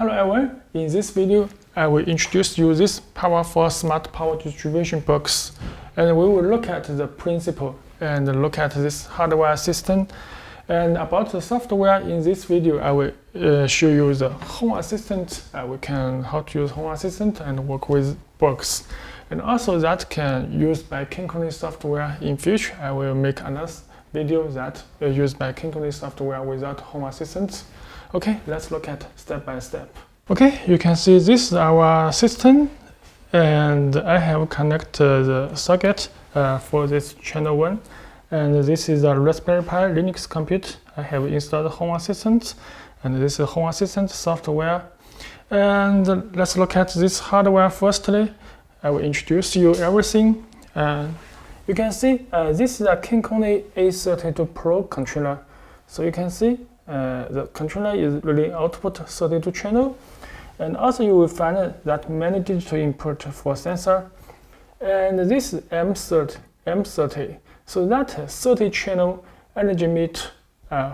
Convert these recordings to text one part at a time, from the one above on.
Hello everyone, in this video I will introduce you this powerful smart power distribution box, and we will look at the principle and look at this hardware system. And about the software, in this video I will show you the Home Assistant. We can how to use Home Assistant and work with box, and also that can use by Kinkoni software. In future I will make another video that used by Kinkoni software without Home Assistant. Okay, let's look at step by step. Okay, you can see this is our system, and I have connected the socket for this channel 1, and this is a Raspberry Pi Linux compute. I have installed Home Assistant, and this is Home Assistant software. And let's look at this hardware firstly. I will introduce you everything. You can see this is a Kinkoni A32 Pro controller. So you can see the controller is really output 32 channel, and also you will find that many digital input for sensor, and this is M30, so that 30 channel energy meter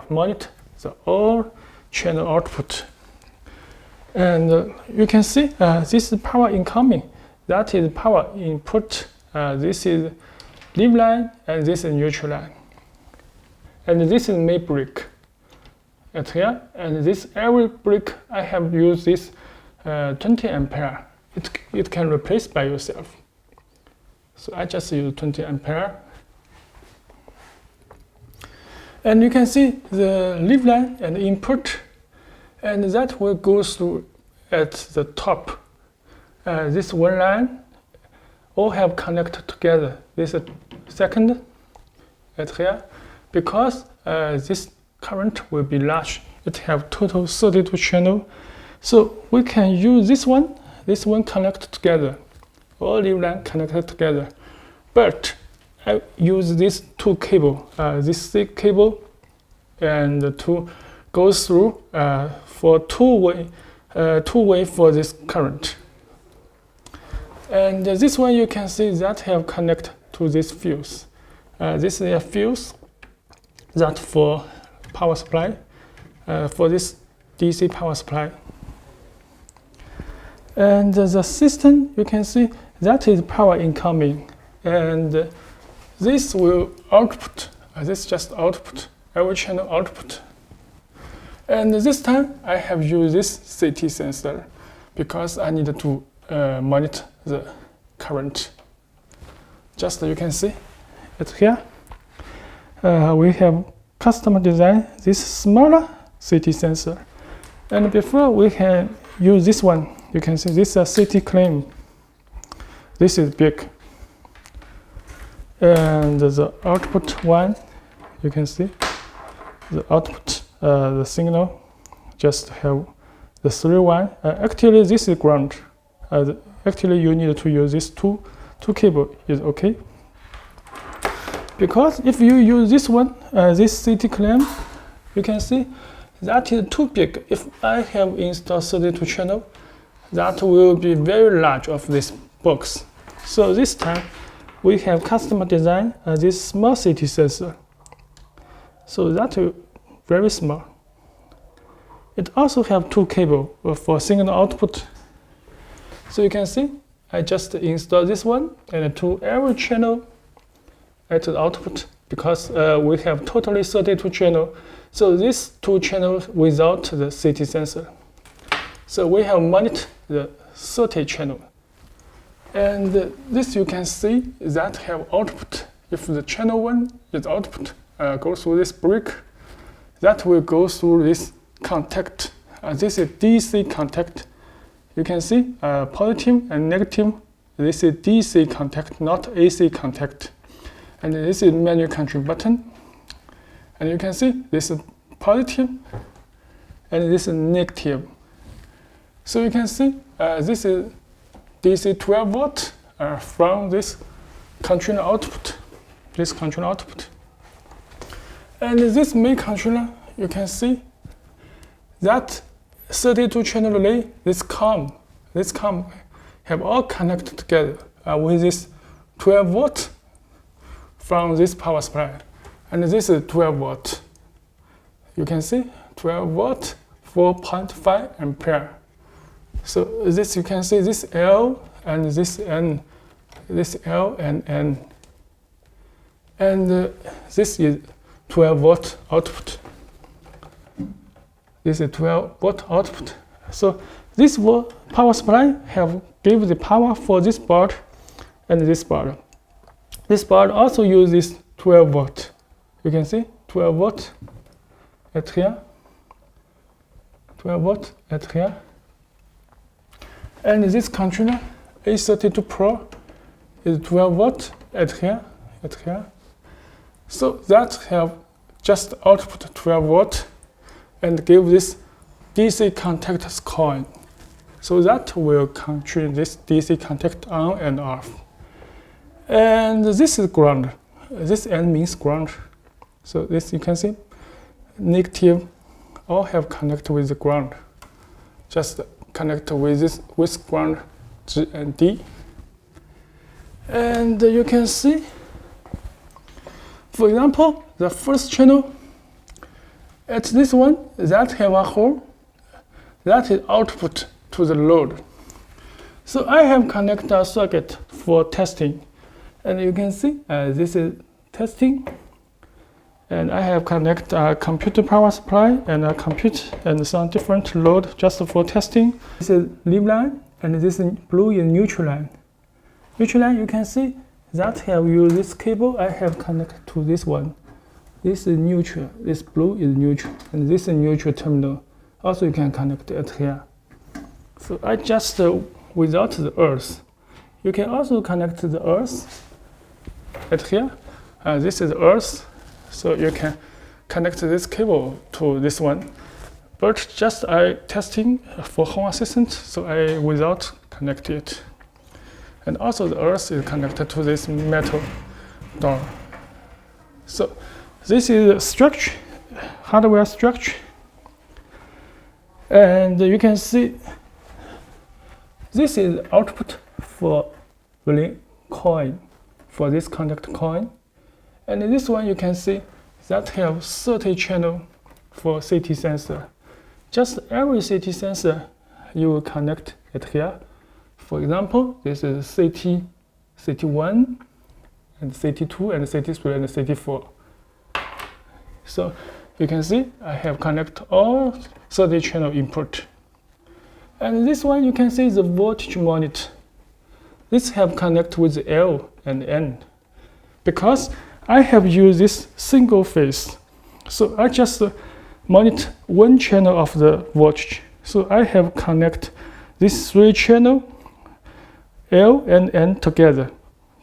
monitor the all channel output. And you can see this is power incoming, that is power input, this is leave line, and this is neutral line, and this is main brick at here, and this every brick I have used this 20 ampere. It can replace by yourself, so I just use 20 ampere. And you can see the leave line and input, and that will go through at the top. This one line all have connected together. This is second at here, because this current will be large. It have total 32 channel, so we can use this one connected together, all leave line connected together. But I use this two cable, this thick cable, and to go through for two-way for this current. And this one you can see that have connect to this fuse. This is a fuse that for power supply, for this DC power supply. And the system, you can see that is power incoming, and this will output, this just output, every channel output. And this time I have used this CT sensor because I need to monitor the current. Just you can see it here. We have custom design this smaller CT sensor, and before we can use this one, you can see this is a CT claim. This is big, and the output one, you can see the output, the signal just have the 3 1. Actually this is ground. Actually you need to use this two cable is okay, because if you use this one, this CT clamp, you can see that is too big. If I have installed 32 channel, that will be very large of this box. So this time we have custom design this small CT sensor, so that is very small. It also have two cable for signal output. So you can see I just install this one, and to every channel at the output, because we have totally 32 channel, so these two channels without the CT sensor. So we have monitor the 30 channel, and this you can see that have output. If the channel 1 is output, go through this brick, that will go through this contact. This is DC contact. You can see positive and negative. This is DC contact, not AC contact. And this is manual control button. And you can see this is positive, and this is negative. So you can see this is DC 12 volt from this controller output. This controller output. And this main controller, you can see that 32 channel relay, this COM have all connected together with this 12 volt from this power supply, and this is 12 volt. You can see 12 volt, 4.5 ampere. So this you can see this L and this N, this L and N, and this is 12 volt output. This is 12 volt output. So this power supply give the power for this board and this board. This board also uses 12 volt. You can see 12 volt at here, 12 volt at here. And this controller A32 Pro is 12 volt at here, at here. So that have just output 12 volt and give this DC contact coin. So that will control this DC contact on and off. And this is ground. This N means ground. So this you can see negative all have connect with the ground. Just connect with this with ground G and D. And you can see, for example, the first channel at this one that have a hole, that is output to the load. So I have connected a circuit for testing, and you can see this is testing, and I have connected a computer power supply and a compute and some different load just for testing. This is leave line, and this is blue is neutral line. Neutral line, you can see that have used this cable. I have connected to this one. This is neutral. This blue is neutral, and this is neutral terminal. Also, you can connect it here. So I just without the earth. You can also connect the earth at here. This is earth, so you can connect this cable to this one. But just I testing for home assistant, so I without connect it. And also the earth is connected to this metal door. So this is a structure, hardware structure. And you can see this is output for the coin, for this contact coin. And in this one you can see that have 30 channel for CT sensor. Just every CT sensor you will connect it here. For example, this is CT1 and CT2 and CT3 and CT4. So you can see I have connect all 30 channel input. And this one you can see the voltage monitor. This have connect with L and N. Because I have used this single phase. So I just monitor one channel of the voltage. So I have connect this 3 channel L and N together.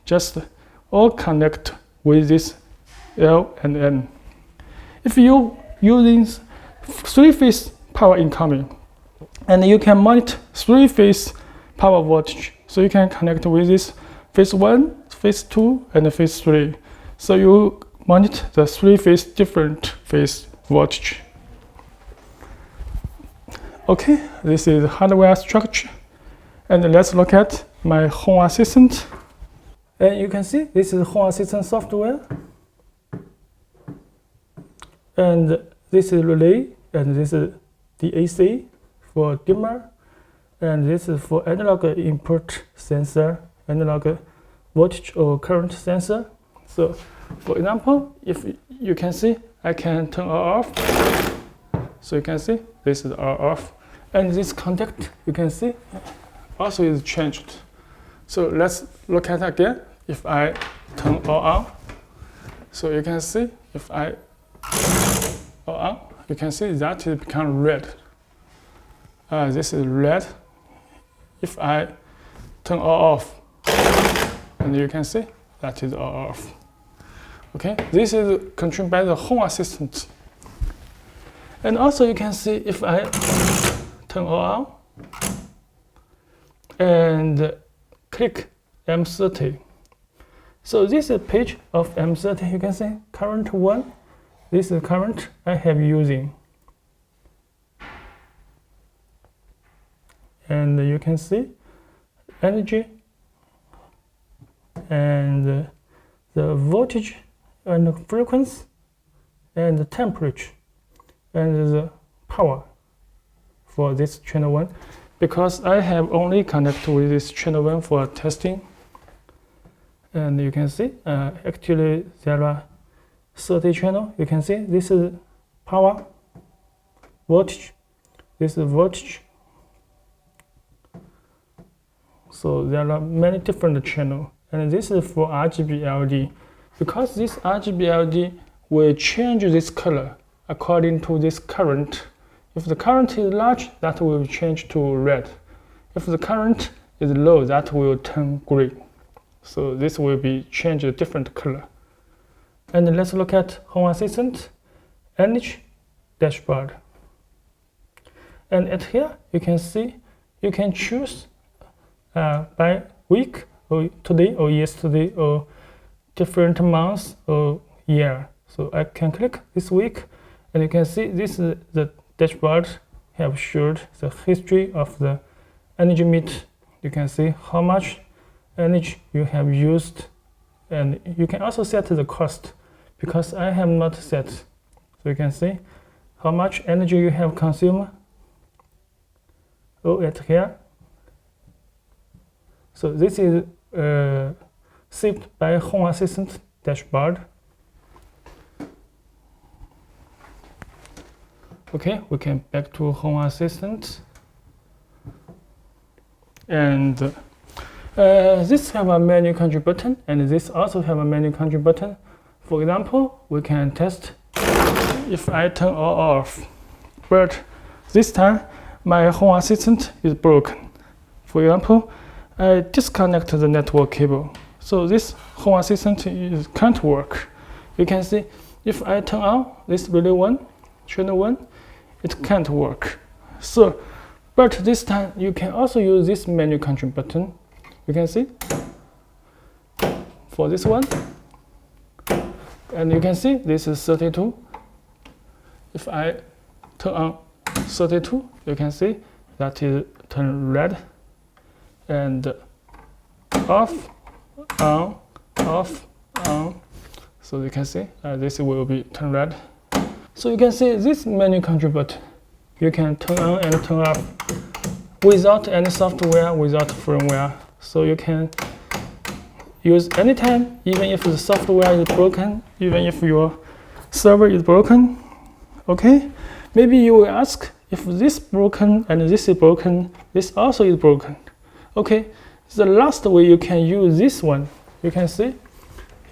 Just all connect with this L and N. If you using 3-phase power incoming, and you can monitor 3-phase power voltage, so you can connect with this phase 1, phase 2, and phase 3. So you monitor the 3-phase different phase voltage. Okay, this is hardware structure, and let's look at my home assistant. And you can see this is home assistant software. And this is relay, and this is DAC for dimmer, and this is for analog input sensor, analog voltage or current sensor. So, for example, if you can see, I can turn off. So you can see this is off, and this contact you can see also is changed. So let's look at it again. If I turn on, so you can see if I on, you can see that it become red. This is red. If I turn off, and you can see that is off. Okay, this is controlled by the home assistant. And also you can see if I turn on and click M30. So this is a page of M30. You can see current 1. This is current I have using. And you can see energy and the voltage and the frequency and the temperature and the power for this channel 1. because I have only connected with this channel 1 for testing. And you can see, actually there are 30 channels. You can see this is power, voltage, this is voltage. So there are many different channels. And this is for RGB LED. Because this RGB LED will change this color according to this current. If the current is large, that will change to red. If the current is low, that will turn green. So this will be changed a different color. And let's look at Home Assistant Energy dashboard. And at here, you can see, you can choose by week, or today, or yesterday, or different months, or year. So I can click this week, and you can see this is the dashboard have showed the history of the energy meter. You can see how much energy you have used, and you can also set the cost, because I have not set. So you can see how much energy you have consumed. Oh, at here. So this is saved by Home Assistant dashboard. Okay, we can back to Home Assistant. And this have a menu control button, and this also have a menu control button. For example, we can test if I turn all off, but this time my Home Assistant is broken. For example, I disconnect the network cable, so this Home Assistant can't work. You can see if I turn on this relay 1, channel 1, it can't work. So, but this time you can also use this menu control button. You can see for this one, and you can see this is 32. If I turn on 32, you can see that is turn red, and off, on, off, on. So you can see this will be turn red. So you can see this menu control button, you can turn on and turn off without any software, without firmware. So you can use anytime, even if the software is broken, even if your server is broken. Okay, maybe you will ask, if this broken and this is broken, this also is broken. Okay, the last way you can use this one, you can see,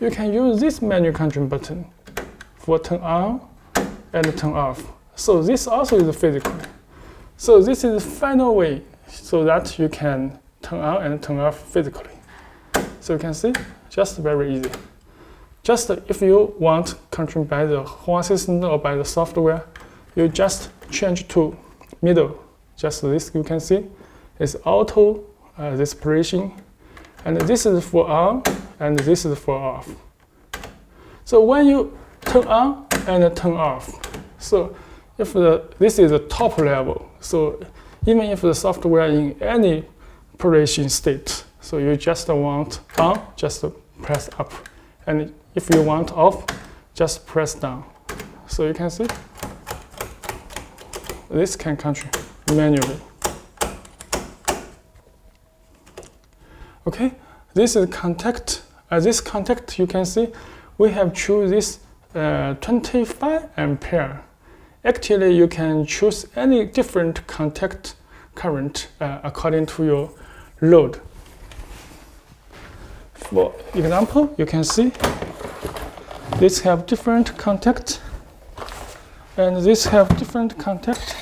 you can use this menu control button for turn on and turn off. So this also is physical. So this is the final way so that you can turn on and turn off physically. So you can see, just very easy. Just if you want control by the Home Assistant or by the software, you just change to middle. Just this you can see, it's auto this operation, and this is for on and this is for off. So when you turn on and turn off, so if this is the top level, so even if the software in any operation state, so you just want on, just press up, and if you want off, just press down. So you can see this can control manually. Okay, this is contact. This contact, you can see we have choose this 25 ampere. Actually, you can choose any different contact current according to your load. For example, you can see this have different contact, and this have different contact.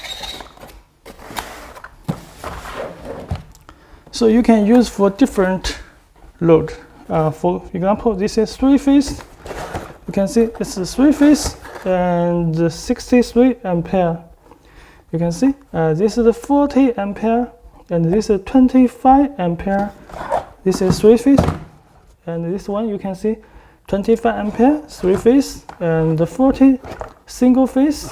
So you can use for different load. For example, this is 3-phase. You can see this is 3-phase and 63 ampere. You can see this is 40 ampere and this is 25 ampere. This is 3-phase, and this one you can see 25 ampere 3-phase and 40 single phase,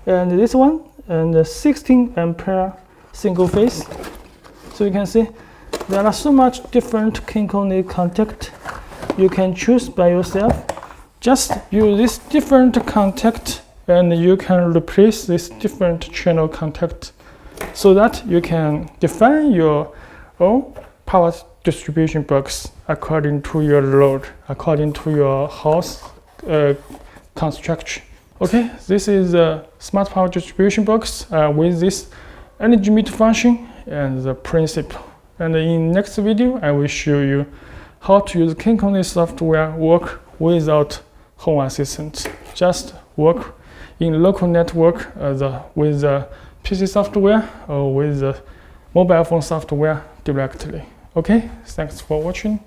and this one and 16 ampere single phase. So you can see there are so much different chemical contact you can choose by yourself. Just use this different contact and you can replace this different channel contact so that you can define your own power distribution box according to your load, according to your house construction. Okay, this is a smart power distribution box with this energy meter function and the principle. And in next video, I will show you how to use Kinkoni software work without Home Assistant. Just work in local network with the PC software or with the mobile phone software directly. Okay, thanks for watching.